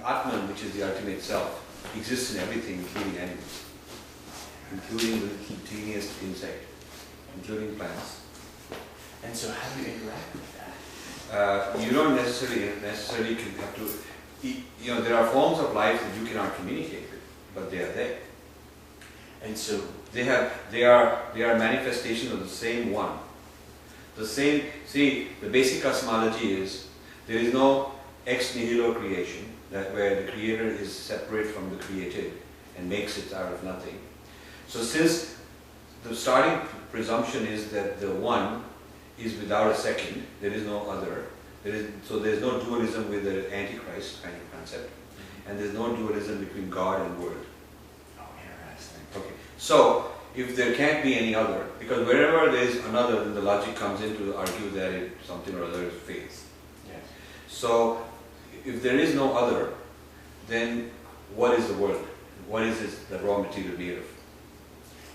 the Atman, which is the ultimate self, exists in everything, including animals, including the teeniest insect, including plants. And so how do you interact with that? You don't necessarily have to, there are forms of life that you cannot communicate with, but they are there. And so they are manifestations of the same one. The basic cosmology is there is no ex nihilo creation, that where the creator is separate from the created and makes it out of nothing. So since the starting presumption is that the one is without a second, there is no other, so there's no dualism with the Antichrist kind of concept, and there's no dualism between God and Word. Oh, interesting. Okay. So if there can't be any other, because wherever there is another, then the logic comes in to argue that something or other is faith. Yes. So if there is no other, then what is the world? What is the raw material made of?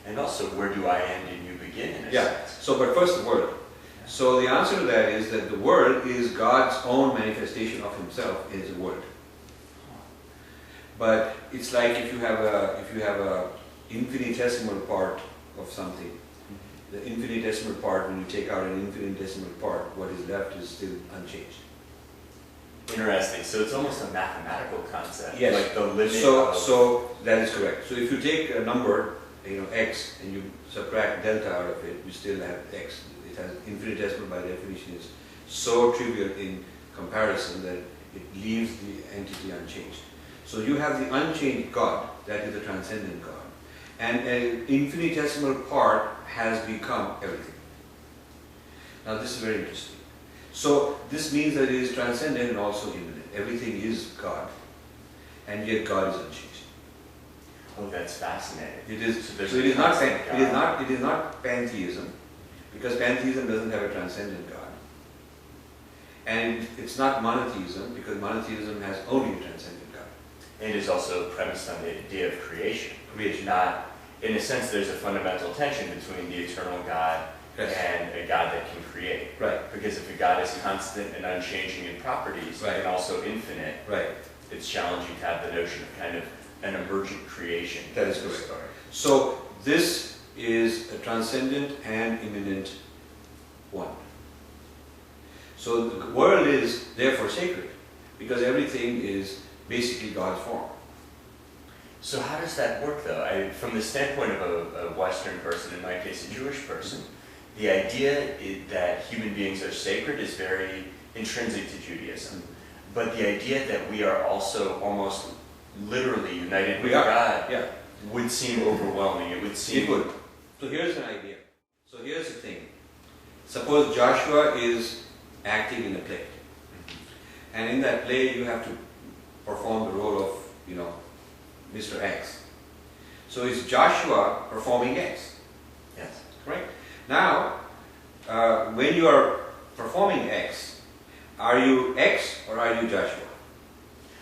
And also, where do I end and you begin in a sense? So, but first the word. Yeah. So the answer to that is that the word is God's own manifestation of Himself is a word. But it's like if you have a infinitesimal part of something. The infinitesimal part, when you take out an infinitesimal part, what is left is still unchanged. Interesting. So it's almost a mathematical concept. Yes. Like the limit So that is correct. So if you take a number, x, and you subtract delta out of it, you still have x. It has infinitesimal by definition is so trivial in comparison that it leaves the entity unchanged. So you have the unchanged God, that is the transcendent God. And an infinitesimal part has become everything. Now this is very interesting. So this means that it is transcendent and also immanent. Everything is God, and yet God is unchanged. Oh, that's fascinating. It is. So It is not pantheism, because pantheism doesn't have a transcendent God, and it's not monotheism, because monotheism has only a transcendent God. It is also premised on the idea of creation. Creation. Not, in a sense, there's a fundamental tension between the eternal God and a God that can create. Right. Because if a God is constant and unchanging in properties, and also infinite, it's challenging to have the notion of kind of an emergent creation. That is correct. So this is a transcendent and immanent one. So the world is therefore sacred, because everything is basically God's form. So how does that work, though? From the standpoint of a Western person, in my case a Jewish person, the idea that human beings are sacred is very intrinsic to Judaism. But the idea that we are also almost literally united with God would seem overwhelming. It would seem... It would. So here's an idea. So here's the thing. Suppose Joshua is acting in a play. And in that play you have to perform the role of, Mr. X. So it's Joshua performing X. Yes. Correct? Now, when you are performing X, are you X or are you Joshua?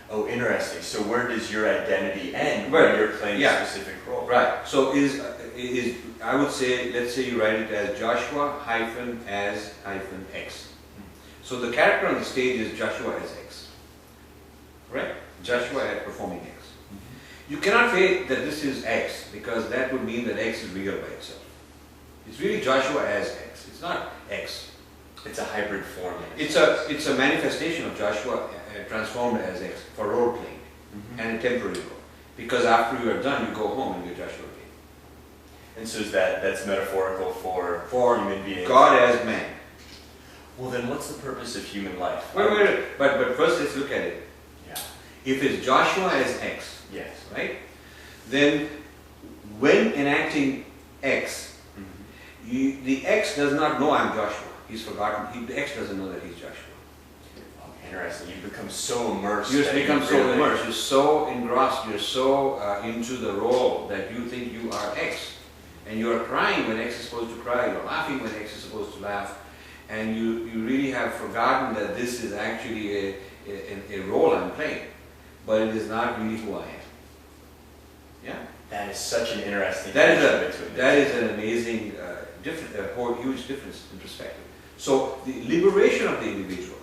Oh, interesting. So where does your identity end when you're playing a specific role? Right. So I would say, let's say you write it as Joshua as X. So the character on the stage is Joshua as X. Correct? Joshua as performing X. You cannot say that this is X, because that would mean that X is real by itself. It's really Joshua as X. It's not X. It's a hybrid form. It's a manifestation of Joshua transformed as X for role playing and a temporary role. Because after you are done, you go home and you're Joshua again. And so that's metaphorical for human beings. God as man. Well, then what's the purpose of human life? Wait. But first let's look at it. Yeah. If it's Joshua as X, yes, right? Then when enacting X, the X does not know I'm Joshua. He's forgotten. The X doesn't know that he's Joshua. Interesting. You become so immersed. You're so engrossed. You're so into the role that you think you are X, and you are crying when X is supposed to cry. You're laughing when X is supposed to laugh, and you really have forgotten that this is actually a role I'm playing, but it is not really who I am. Yeah. That is such an interesting. That is an amazing difference, a whole huge difference in perspective. So the liberation of the individual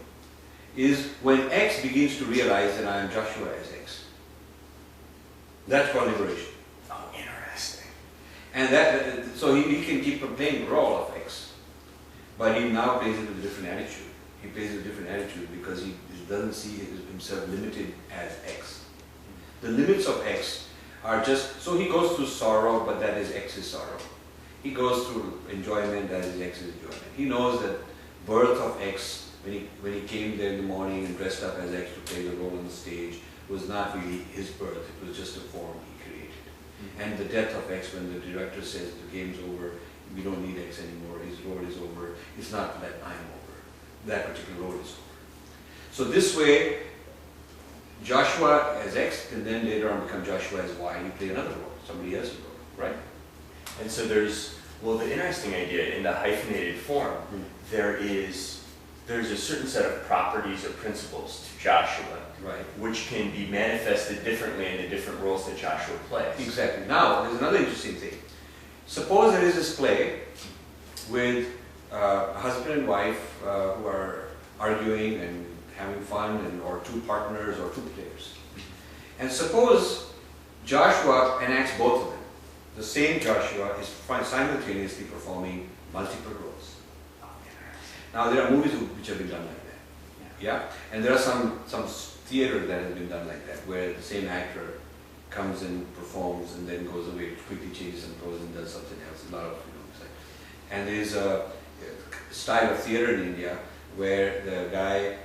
is when X begins to realize that I am Joshua as X. That's called liberation. Oh, interesting. And that, so he can keep playing the role of X, but he now plays it with a different attitude. He plays with a different attitude because he doesn't see himself limited as X. The limits of X are just, so he goes through sorrow, but that is X's sorrow. He goes through enjoyment, that is X's enjoyment. He knows that birth of X, when he came there in the morning and dressed up as X to play the role on the stage, was not really his birth, it was just a form he created. And the death of X, when the director says the game's over, we don't need X anymore, his role is over, it's not that I'm over. That particular role is over. So this way, Joshua as X can then later on become Joshua as Y. You play another role, somebody else's role, right? And so there's, well, the interesting idea in the hyphenated form, there's a certain set of properties or principles to Joshua, right, which can be manifested differently in the different roles that Joshua plays. Exactly. Now, there's another interesting thing. Suppose there is this play with a husband and wife who are arguing and having fun, or two partners or two players. And suppose Joshua enacts both of them. The same Joshua is simultaneously performing multiple roles. Now there are movies which have been done like that. Yeah? And there are some theater that has been done like that, where the same actor comes and performs and then goes away, quickly changes and goes and does something else. A lot of, and there is a style of theater in India where the guy,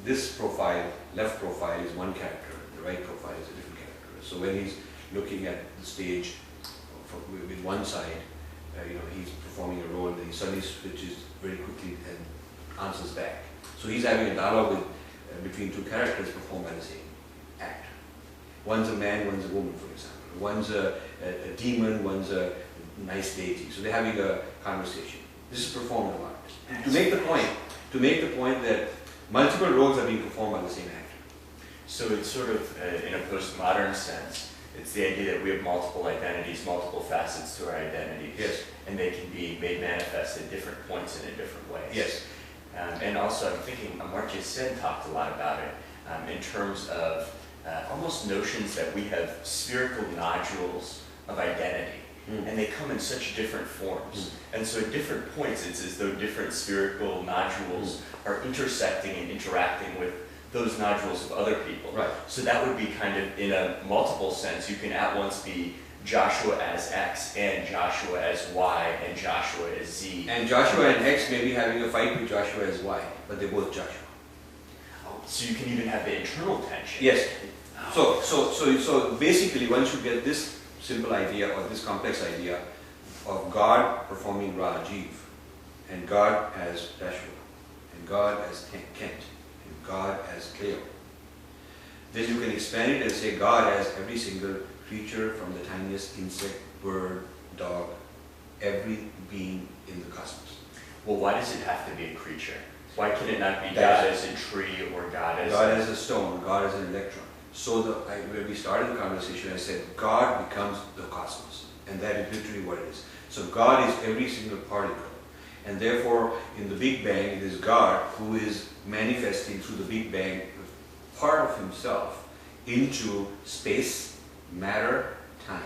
this profile, left profile is one character, the right profile is a different character. So when he's looking at the stage with one side, he's performing a role, then he suddenly switches very quickly and answers back. So he's having a dialogue between two characters performed by the same actor. One's a man, one's a woman, for example. One's a demon, one's a nice deity. So they're having a conversation. This is performed a lot. To make the point that multiple roles are being performed by the same actor. So it's sort of, in a postmodern sense, it's the idea that we have multiple identities, multiple facets to our identities. Yes. And they can be made manifest at different points and in different ways. Yes. And also I'm thinking, Amartya Sen talked a lot about it in terms of almost notions that we have spherical nodules of identity. And they come in such different forms. And so at different points, it's as though different spherical nodules are intersecting and interacting with those nodules of other people. Right. So that would be kind of, in a multiple sense, you can at once be Joshua as X, and Joshua as Y, and Joshua as Z. And Joshua and X may be having a fight with Joshua as Y, but they're both Joshua. Oh, so you can even have the internal tension. Yes. So basically, once you get this simple idea or this complex idea of God performing Rajiv, and God as Joshua, and God as Kent, and God as Cleo, then you can expand it and say God as every single creature, from the tiniest insect, bird, dog, every being in the cosmos. Well, why does it have to be a creature? Why can it not be God as a tree, or God as a stone, God as an electron? So when we started the conversation, I said God becomes the cosmos, and that is literally what it is. So God is every single particle, and therefore in the Big Bang it is God who is manifesting through the Big Bang part of himself into space, matter, time.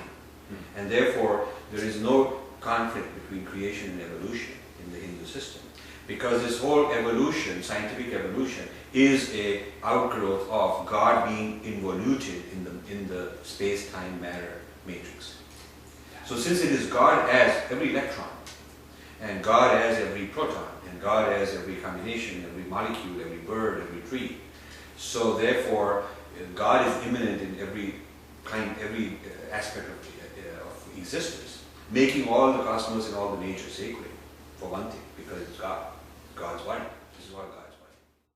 And therefore there is no conflict between creation and evolution in the Hindu system, because this whole evolution, scientific evolution, is a outgrowth of God being involuted in the space-time matter matrix. So since it is God as every electron, and God as every proton, and God as every combination, every molecule, every bird, every tree, so therefore God is immanent in every aspect of existence, making all the cosmos and all the nature sacred, for one thing, because it's God. God's one. This is what God is.